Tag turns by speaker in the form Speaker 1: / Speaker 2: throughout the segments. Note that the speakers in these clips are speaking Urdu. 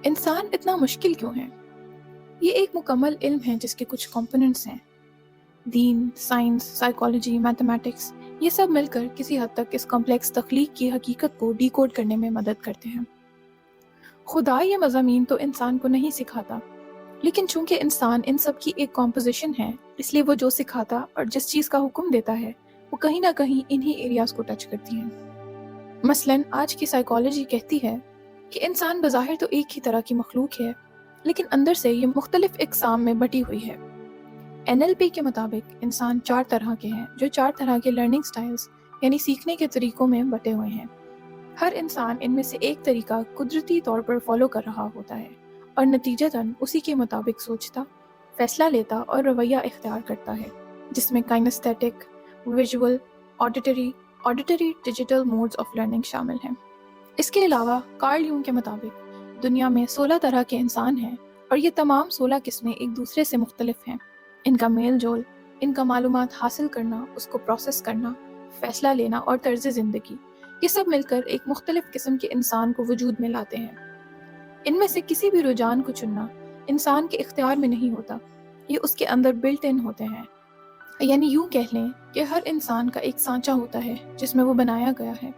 Speaker 1: انسان اتنا مشکل کیوں ہے؟ یہ ایک مکمل علم ہے جس کے کچھ کمپوننٹس ہیں۔ دین، سائنس، سائیکالوجی، میتھمیٹکس، یہ سب مل کر کسی حد تک اس کمپلیکس تخلیق کی حقیقت کو ڈی کوڈ کرنے میں مدد کرتے ہیں۔ خدا یہ مضامین تو انسان کو نہیں سکھاتا، لیکن چونکہ انسان ان سب کی ایک کمپوزیشن ہے، اس لیے وہ جو سکھاتا اور جس چیز کا حکم دیتا ہے وہ کہیں نہ کہیں انہی ایریاز کو ٹچ کرتی ہیں۔ مثلاً آج کی سائیکالوجی کہتی ہے کہ انسان بظاہر تو ایک ہی طرح کی مخلوق ہے، لیکن اندر سے یہ مختلف اقسام میں بٹی ہوئی ہے۔ NLP کے مطابق انسان 4 طرح کے ہیں، جو 4 طرح کے لرننگ سٹائلز یعنی سیکھنے کے طریقوں میں بٹے ہوئے ہیں۔ ہر انسان ان میں سے ایک طریقہ قدرتی طور پر فالو کر رہا ہوتا ہے اور نتیجتاً اسی کے مطابق سوچتا، فیصلہ لیتا اور رویہ اختیار کرتا ہے، جس میں kinaesthetic, visual, auditory digital modes of learning شامل ہیں۔ اس کے علاوہ کارل یونگ کے مطابق دنیا میں 16 طرح کے انسان ہیں اور یہ تمام 16 قسمیں ایک دوسرے سے مختلف ہیں۔ ان کا میل جول، ان کا معلومات حاصل کرنا، اس کو پروسیس کرنا، فیصلہ لینا اور طرز زندگی، یہ سب مل کر ایک مختلف قسم کے انسان کو وجود میں لاتے ہیں۔ ان میں سے کسی بھی رجحان کو چننا انسان کے اختیار میں نہیں ہوتا، یہ اس کے اندر بلٹ ان ہوتے ہیں۔ یعنی یوں کہہ لیں کہ ہر انسان کا ایک سانچہ ہوتا ہے جس میں وہ بنایا گیا ہے۔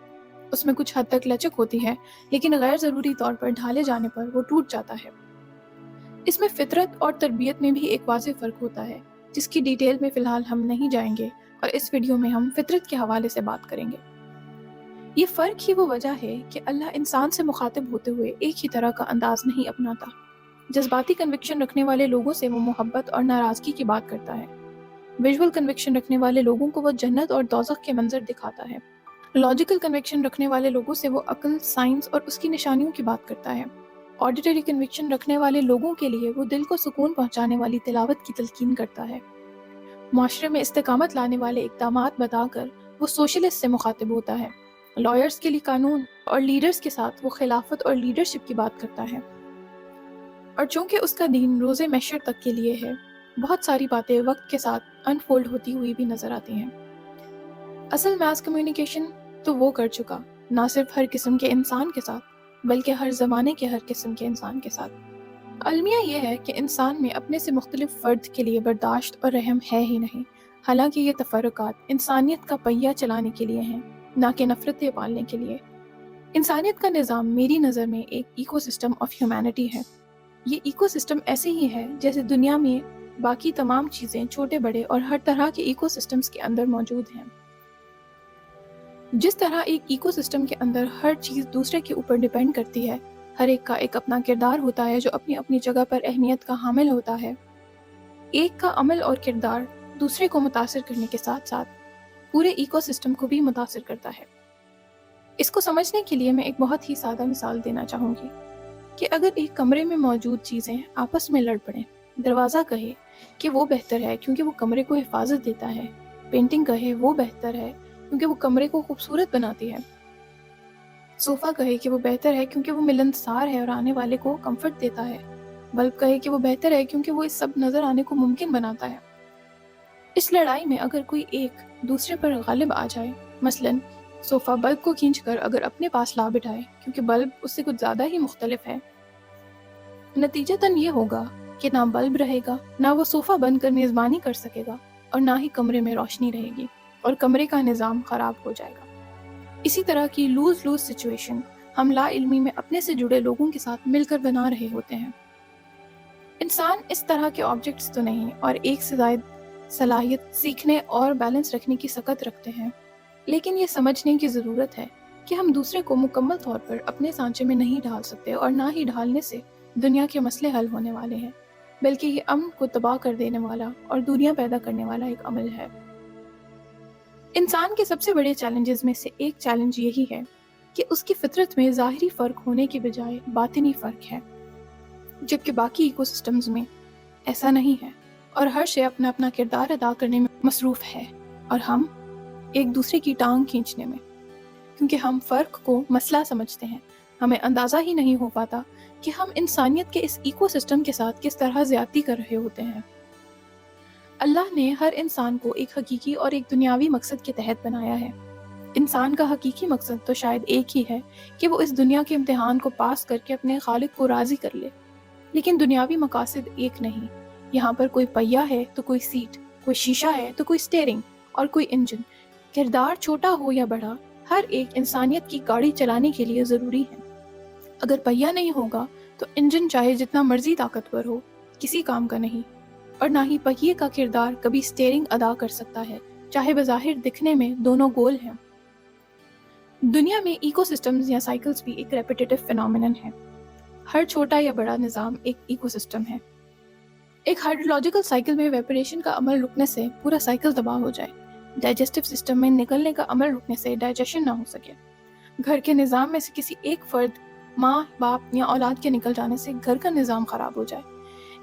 Speaker 1: اس میں کچھ حد تک لچک ہوتی ہے، لیکن غیر ضروری طور پر ڈھالے جانے پر وہ ٹوٹ جاتا ہے۔ اس میں فطرت اور تربیت میں بھی ایک واضح فرق ہوتا ہے، جس کی ڈیٹیل میں فی الحال ہم نہیں جائیں گے، اور اس ویڈیو میں ہم فطرت کے حوالے سے بات کریں گے۔ یہ فرق ہی وہ وجہ ہے کہ اللہ انسان سے مخاطب ہوتے ہوئے ایک ہی طرح کا انداز نہیں اپناتا۔ جذباتی کنوکشن رکھنے والے لوگوں سے وہ محبت اور ناراضگی کی بات کرتا ہے۔ ویژول کنوکشن رکھنے والے لوگوں کو وہ جنت اور دوزخ کے منظر دکھاتا ہے۔ لاجیکل کنوکشن رکھنے والے لوگوں سے وہ عقل، سائنس اور اس کی نشانیوں کی بات کرتا ہے۔ آڈیٹری کنوکشن رکھنے والے لوگوں کے لیے وہ دل کو سکون پہنچانے والی تلاوت کی تلقین کرتا ہے۔ معاشرے میں استقامت لانے والے اقدامات بتا کر وہ سوشلسٹ سے مخاطب ہوتا ہے۔ لائرز کے لیے قانون اور لیڈرز کے ساتھ وہ خلافت اور لیڈرشپ کی بات کرتا ہے۔ اور چونکہ اس کا دین روز محشر تک کے لیے ہے، بہت ساری باتیں وقت کے ساتھ انفولڈ ہوتی ہوئی بھی نظر آتی ہیں۔ اصل میس کمیونیکیشن تو وہ کر چکا، نہ صرف ہر قسم کے انسان کے ساتھ بلکہ ہر زمانے کے ہر قسم کے انسان کے ساتھ۔ المیہ یہ ہے کہ انسان میں اپنے سے مختلف فرد کے لیے برداشت اور رحم ہے ہی نہیں، حالانکہ یہ تفرقات انسانیت کا پہیہ چلانے کے لیے ہیں، نہ کہ نفرتیں پالنے کے لیے۔ انسانیت کا نظام میری نظر میں ایک ایکو سسٹم آف ہیومینٹی ہے۔ یہ ایکو سسٹم ایسے ہی ہے جیسے دنیا میں باقی تمام چیزیں چھوٹے بڑے اور ہر طرح کے ایکو سسٹمز کے اندر موجود ہیں۔ جس طرح ایک ایکو سسٹم کے اندر ہر چیز دوسرے کے اوپر ڈیپینڈ کرتی ہے، ہر ایک کا ایک اپنا کردار ہوتا ہے جو اپنی اپنی جگہ پر اہمیت کا حامل ہوتا ہے۔ ایک کا عمل اور کردار دوسرے کو متاثر کرنے کے ساتھ ساتھ پورے ایکو سسٹم کو بھی متاثر کرتا ہے۔ اس کو سمجھنے کے لیے میں ایک بہت ہی سادہ مثال دینا چاہوں گی کہ اگر ایک کمرے میں موجود چیزیں آپس میں لڑ پڑیں، دروازہ کہے کہ وہ بہتر ہے کیونکہ وہ کمرے کو حفاظت دیتا ہے، پینٹنگ کہے وہ بہتر ہے کیونکہ وہ کمرے کو خوبصورت بناتی ہے، صوفہ کہے کہ وہ بہتر ہے کیونکہ وہ ملنسار ہے اور آنے والے کو کمفرٹ دیتا ہے، بلب کہے کہ وہ بہتر ہے کیونکہ وہ اس سب نظر آنے کو ممکن بناتا ہے۔ اس لڑائی میں اگر کوئی ایک دوسرے پر غالب آ جائے، مثلاً صوفہ بلب کو کھینچ کر اگر اپنے پاس لا بٹھائے کیونکہ بلب اس سے کچھ زیادہ ہی مختلف ہے، نتیجتاً یہ ہوگا کہ نہ بلب رہے گا، نہ وہ صوفہ بن کر میزبانی کر سکے گا، اور نہ ہی کمرے میں روشنی رہے گی، اور کمرے کا نظام خراب ہو جائے گا۔ اسی طرح کی لوز لوز سچویشن ہم لا علمی میں اپنے سے جڑے لوگوں کے ساتھ مل کر بنا رہے ہوتے ہیں۔ انسان اس طرح کے آبجیکٹس تو نہیں، اور ایک سے زائد صلاحیت سیکھنے اور بیلنس رکھنے کی سکت رکھتے ہیں، لیکن یہ سمجھنے کی ضرورت ہے کہ ہم دوسرے کو مکمل طور پر اپنے سانچے میں نہیں ڈھال سکتے، اور نہ ہی ڈھالنے سے دنیا کے مسئلے حل ہونے والے ہیں، بلکہ یہ امن کو تباہ کر دینے والا اور دنیا پیدا کرنے والا ایک عمل ہے۔ انسان کے سب سے بڑے چیلنجز میں سے ایک چیلنج یہی ہے کہ اس کی فطرت میں ظاہری فرق ہونے کے بجائے باطنی فرق ہے، جبکہ باقی ایکو سسٹمز میں ایسا نہیں ہے، اور ہر شے اپنا اپنا کردار ادا کرنے میں مصروف ہے، اور ہم ایک دوسرے کی ٹانگ کھینچنے میں، کیونکہ ہم فرق کو مسئلہ سمجھتے ہیں۔ ہمیں اندازہ ہی نہیں ہو پاتا کہ ہم انسانیت کے اس ایکو سسٹم کے ساتھ کس طرح زیادتی کر رہے ہوتے ہیں۔ اللہ نے ہر انسان کو ایک حقیقی اور ایک دنیاوی مقصد کے تحت بنایا ہے۔ انسان کا حقیقی مقصد تو شاید ایک ہی ہے کہ وہ اس دنیا کے امتحان کو پاس کر کے اپنے خالق کو راضی کر لے، لیکن دنیاوی مقاصد ایک نہیں۔ یہاں پر کوئی پہیہ ہے تو کوئی سیٹ، کوئی شیشہ ہے تو کوئی سٹیئرنگ اور کوئی انجن۔ کردار چھوٹا ہو یا بڑا، ہر ایک انسانیت کی گاڑی چلانے کے لیے ضروری ہے۔ اگر پہیہ نہیں ہوگا تو انجن چاہے جتنا مرضی طاقتور ہو، کسی کام کا نہیں، اور نہ ہی پہیے کا کردار کبھی سٹیئرنگ ادا کر سکتا ہے، چاہے بظاہر دکھنے میں دونوں گول ہیں۔ دنیا میں ایکو سسٹمز یا سائیکلز بھی ایک ریپیٹیٹو فینومینن ہے۔ ہر چھوٹا یا بڑا نظام ایک ایکو سسٹم ہے۔ ایک ہائیڈرولوجیکل سائیکل میں ویپوریشن کا عمل رکنے سے پورا سائیکل تباہ ہو جائے، ڈائجسٹو سسٹم میں نکلنے کا عمل رکنے سے ڈائجیشن نہ ہو سکے، گھر کے نظام میں سے کسی ایک فرد، ماں، باپ یا اولاد کے نکل جانے سے گھر کا نظام خراب ہو جائے،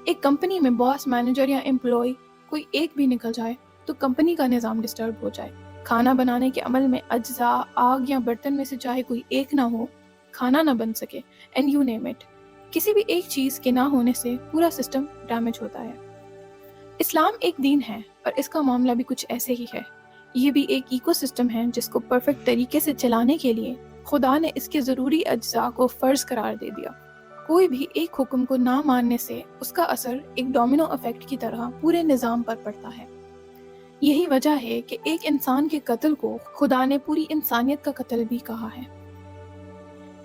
Speaker 1: ایک کمپنی میں باس، مینیجر یا امپلائی کوئی ایک بھی نکل جائے تو کمپنی کا نظام ڈسٹرب ہو جائے، کھانا بنانے کے عمل میں اجزاء، آگ یا برتن میں سے چاہے کوئی ایک نہ ہو، کھانا نہ بن سکے، اینڈ یو نیم اٹ۔ کسی بھی ایک چیز کے نہ ہونے سے پورا سسٹم ڈیمیج ہوتا ہے۔ اسلام ایک دین ہے اور اس کا معاملہ بھی کچھ ایسے ہی ہے۔ یہ بھی ایک ایکو سسٹم ہے جس کو پرفیکٹ طریقے سے چلانے کے لیے خدا نے اس کے ضروری اجزاء کو فرض قرار دے دیا۔ کوئی بھی ایک حکم کو نہ ماننے سے اس کا اثر ایک ڈومینو ایفیکٹ کی طرح پورے نظام پر پڑتا ہے۔ یہی وجہ ہے کہ ایک انسان کے قتل کو خدا نے پوری انسانیت کا قتل بھی کہا ہے۔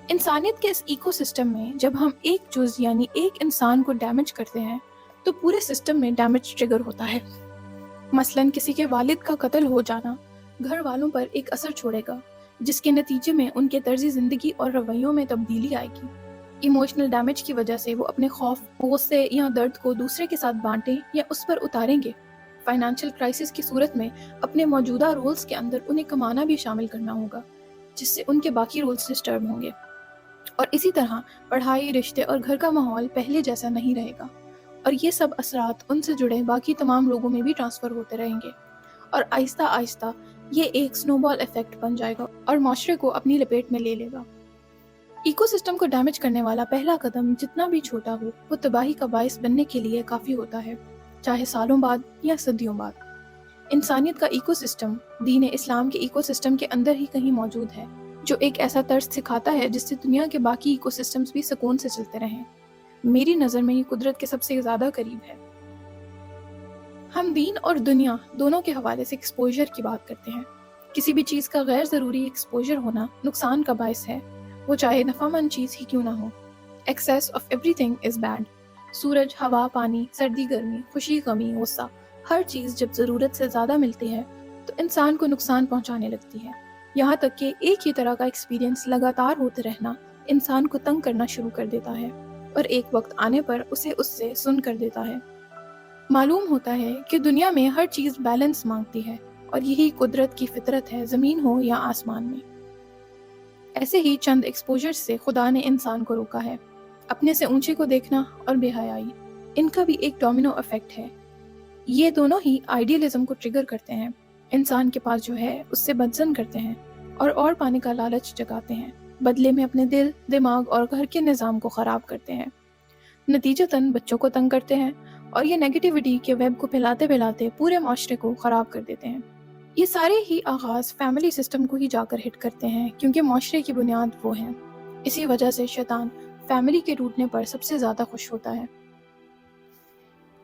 Speaker 1: انسانیت کے اس ایکو سسٹم میں جب ہم ایک جز یعنی ایک انسان کو ڈیمیج کرتے ہیں تو پورے سسٹم میں ڈیمیج ٹریگر ہوتا ہے۔ مثلاً کسی کے والد کا قتل ہو جانا گھر والوں پر ایک اثر چھوڑے گا، جس کے نتیجے میں ان کے طرز زندگی اور رویوں میں تبدیلی آئے گی۔ ایموشنل ڈیمیج کی وجہ سے وہ اپنے خوف، غصے یا درد کو دوسرے کے ساتھ بانٹیں یا اس پر اتاریں گے۔ فائنانشل کرائسس کی صورت میں اپنے موجودہ رولز کے اندر انہیں کمانا بھی شامل کرنا ہوگا، جس سے ان کے باقی رولز ڈسٹرب ہوں گے۔ اور اسی طرح پڑھائی، رشتے اور گھر کا ماحول پہلے جیسا نہیں رہے گا، اور یہ سب اثرات ان سے جڑے باقی تمام لوگوں میں بھی ٹرانسفر ہوتے رہیں گے، اور آہستہ آہستہ یہ ایک سنو بال ایفیکٹ بن جائے گا اور معاشرے کو اپنی لپیٹ میں لے لے گا۔ ایکو سسٹم کو ڈیمیج کرنے والا پہلا قدم جتنا بھی چھوٹا ہو، وہ تباہی کا باعث بننے کے لیے کافی ہوتا ہے، چاہے سالوں بعد یا صدیوں بعد۔ انسانیت کا ایکو سسٹم دین اسلام کے ایکو سسٹم کے اندر ہی کہیں موجود ہے، جو ایک ایسا طرز سکھاتا ہے جس سے دنیا کے باقی ایکو سسٹمز بھی سکون سے چلتے رہیں۔ میری نظر میں یہ قدرت کے سب سے زیادہ قریب ہے۔ ہم دین اور دنیا دونوں کے حوالے سے ایکسپوجر کی بات کرتے ہیں۔ کسی بھی چیز کا غیر ضروری ایکسپوجر ہونا نقصان کا باعث ہے، وہ چاہے نفع مند چیز ہی کیوں نہ ہو۔ Excess of everything is bad. سورج، ہوا، پانی، سردی، گرمی، خوشی، غمی، غصہ، ہر چیز جب ضرورت سے زیادہ ملتی ہے تو انسان کو نقصان پہنچانے لگتی ہے، یہاں تک کہ ایک ہی طرح کا ایکسپیرینس لگاتار ہوتے رہنا انسان کو تنگ کرنا شروع کر دیتا ہے، اور ایک وقت آنے پر اسے اس سے سن کر دیتا ہے۔ معلوم ہوتا ہے کہ دنیا میں ہر چیز بیلنس مانگتی ہے، اور یہی قدرت کی فطرت ہے، زمین ہو یا آسمان میں۔ ایسے ہی چند ایکسپوجر سے خدا نے انسان کو روکا ہے۔ اپنے سے اونچے کو دیکھنا اور بے حیائی، ان کا بھی ایک ڈومینو ایفیکٹ ہے۔ یہ دونوں ہی آئیڈیلزم کو ٹریگر کرتے ہیں، انسان کے پاس جو ہے اس سے بدزن کرتے ہیں اور پانے کا لالچ جگاتے ہیں، بدلے میں اپنے دل، دماغ اور گھر کے نظام کو خراب کرتے ہیں، نتیجتاً بچوں کو تنگ کرتے ہیں، اور یہ نیگیٹیوٹی کے ویب کو پھیلاتے پھیلاتے پورے معاشرے کو خراب کر دیتے ہیں۔ یہ سارے ہی آغاز فیملی سسٹم کو ہی جا کر ہٹ کرتے ہیں، کیونکہ معاشرے کی بنیاد وہ ہیں۔ اسی وجہ سے شیطان فیملی کے ٹوٹنے پر سب سے زیادہ خوش ہوتا ہے۔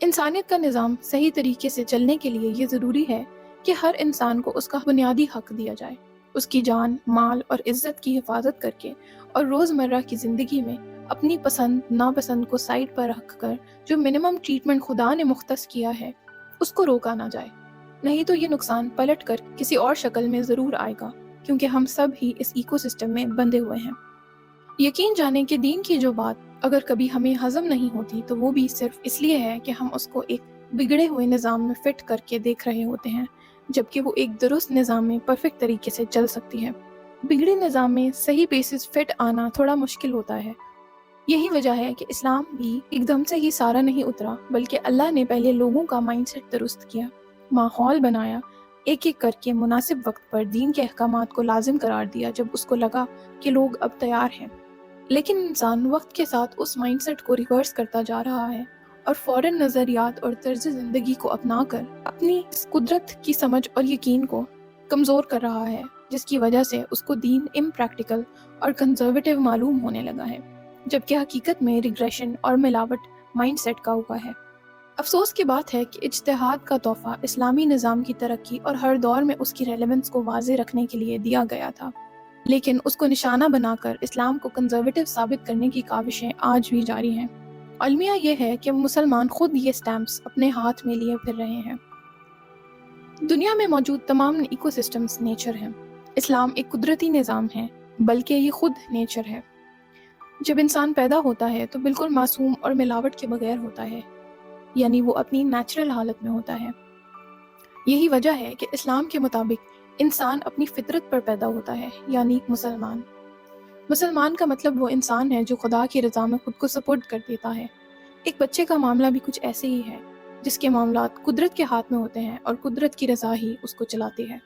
Speaker 1: انسانیت کا نظام صحیح طریقے سے چلنے کے لیے یہ ضروری ہے کہ ہر انسان کو اس کا بنیادی حق دیا جائے، اس کی جان، مال اور عزت کی حفاظت کر کے، اور روزمرہ کی زندگی میں اپنی پسند ناپسند کو سائڈ پر رکھ کر جو منیمم ٹریٹمنٹ خدا نے مختص کیا ہے اس کو روکا نہ جائے، نہیں تو یہ نقصان پلٹ کر کسی اور شکل میں ضرور آئے گا، کیونکہ ہم سب ہی اس ایکو سسٹم میں بندھے ہوئے ہیں۔ یقین جانیں کہ دین کی جو بات اگر کبھی ہمیں ہضم نہیں ہوتی تو وہ بھی صرف اس لیے ہے کہ ہم اس کو ایک بگڑے ہوئے نظام میں فٹ کر کے دیکھ رہے ہوتے ہیں، جبکہ وہ ایک درست نظام میں پرفیکٹ طریقے سے چل سکتی ہے۔ بگڑے نظام میں صحیح بیسس فٹ آنا تھوڑا مشکل ہوتا ہے۔ یہی وجہ ہے کہ اسلام بھی ایک دم سے ہی سارا نہیں اترا، بلکہ اللہ نے پہلے لوگوں کا مائنڈ سیٹ درست کیا، ماحول بنایا، ایک ایک کر کے مناسب وقت پر دین کے احکامات کو لازم قرار دیا جب اس کو لگا کہ لوگ اب تیار ہیں۔ لیکن انسان وقت کے ساتھ اس مائنڈ سیٹ کو ریورس کرتا جا رہا ہے اور فوراً نظریات اور طرز زندگی کو اپنا کر اپنی اس قدرت کی سمجھ اور یقین کو کمزور کر رہا ہے، جس کی وجہ سے اس کو دین امپریکٹیکل اور کنزرویٹو معلوم ہونے لگا ہے، جبکہ حقیقت میں ریگریشن اور ملاوٹ مائنڈ سیٹ کا ہوا ہے۔ افسوس کی بات ہے کہ اجتہاد کا تحفہ اسلامی نظام کی ترقی اور ہر دور میں اس کی ریلیونس کو واضح رکھنے کے لیے دیا گیا تھا، لیکن اس کو نشانہ بنا کر اسلام کو کنزرویٹو ثابت کرنے کی کاوشیں آج بھی جاری ہیں۔ المیہ یہ ہے کہ مسلمان خود یہ سٹیمپس اپنے ہاتھ میں لیے پھر رہے ہیں۔ دنیا میں موجود تمام ایکو سسٹمز نیچر ہیں۔ اسلام ایک قدرتی نظام ہے، بلکہ یہ خود نیچر ہے۔ جب انسان پیدا ہوتا ہے تو بالکل معصوم اور ملاوٹ کے بغیر ہوتا ہے، یعنی وہ اپنی نیچرل حالت میں ہوتا ہے۔ یہی وجہ ہے کہ اسلام کے مطابق انسان اپنی فطرت پر پیدا ہوتا ہے، یعنی مسلمان۔ مسلمان کا مطلب وہ انسان ہے جو خدا کی رضا میں خود کو سپورٹ کر دیتا ہے۔ ایک بچے کا معاملہ بھی کچھ ایسے ہی ہے، جس کے معاملات قدرت کے ہاتھ میں ہوتے ہیں اور قدرت کی رضا ہی اس کو چلاتی ہے۔